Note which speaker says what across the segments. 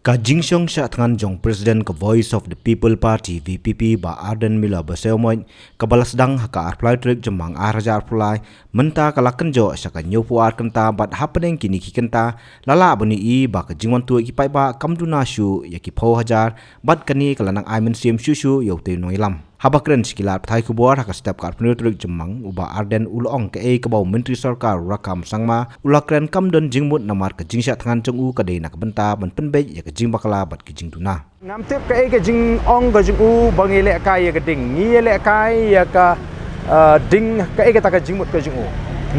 Speaker 1: Ka jingsong sya tangan jong Presiden ke Voice of the People Party VPP ba Arden Mila Baseomoy ka balasdang haka arplay trik jemang araja arplay menta kalakan jo sya ka nyopu ar kenta bat happening kini ki kenta lala bani I ba ka jingwan tu ki pai ba kamduna shu ya ki pho hajar bat kani kalanang aimen sim shushu yo te noilam habakren sikilat thai kubuar haka step kar pneu trik jemang uba Arden ulong ke ka bau menteri sarkar rakam sangma ulakren kamdon jingmut namar ka jingsya tangan jong u ka de nak benta ban penbe ya ka jing bakala bat ki jing tuna
Speaker 2: ngam tip ka ke jing ong ka jing u bangile kai ya ka ding ngi le kai ya ka ding ka ta ka jing mut ka jing u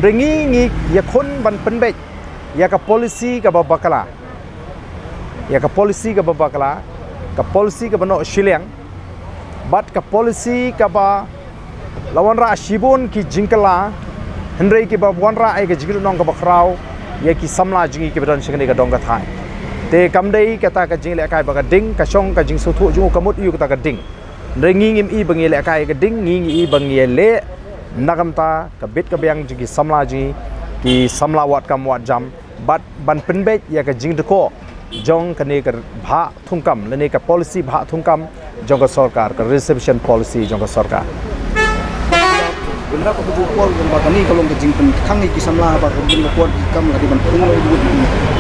Speaker 2: ngi ya khon ban penbe ya ka policy ka bakala ya ka policy ka bakala ka policy ka bano shiliang bat ka policy ka ba lawan ra shibun ki jingkala hendrei ki ba wan ra ai ka jigru nong ka bakrau ya ki samla jingi ki badan shingni ka dong ka thai te kamdei kata ka jing le kai ba ka ding ka shong ka jing su thu ju ka mut yu ka ta ka ding hendrei ngi ngim I bangi le kai ka ding ngi I bangi le nagamta ka bit ka byang jingi samla jingi ki samla wat kam wat jam bat ban penbe ya ka jing de ko jong kane ka bha thungkam lene ka policy bha thungkam jong ka sarkar ka reception policy jong ka sarkar
Speaker 3: benda ko bu pol ba kani kalong ka jing pen khang ki samla ba ko jing ko kam la di ban thung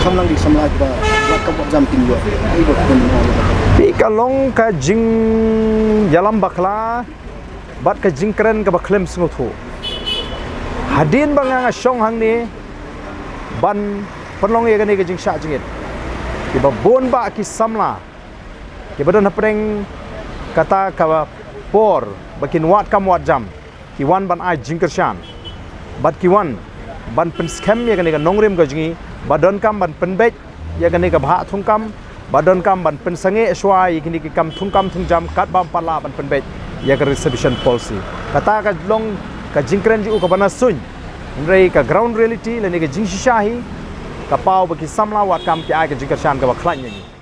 Speaker 3: kham lang di samla ba wat ka jam ting yo ai bo kun
Speaker 2: pi kalong ka jing yalam bakla bat ka jing kren ka bakhlem sngu thu hadin banga shong hang ni ban panlong ye kane ka jing sha jingit ki ba bon ba ki samla ki badan apreng kata ka por bakin wat kam wat jam ki wan ban ai jingkershan bat ki wan ban pen scam ya kane ka nongrim ka jingi badan kam ban penbek ya kane ka bha thungkam badan kam ban pen sange swai kini ki kam thungkam thungjam kat bam pala ban penbek ya ka reception policy kata ka long ka jingkren ji u ka bana sun rei ka ground reality lene ka jing shahi ka pau baki samla wat kam ki ai ka jingkershan ka ba khlan yangi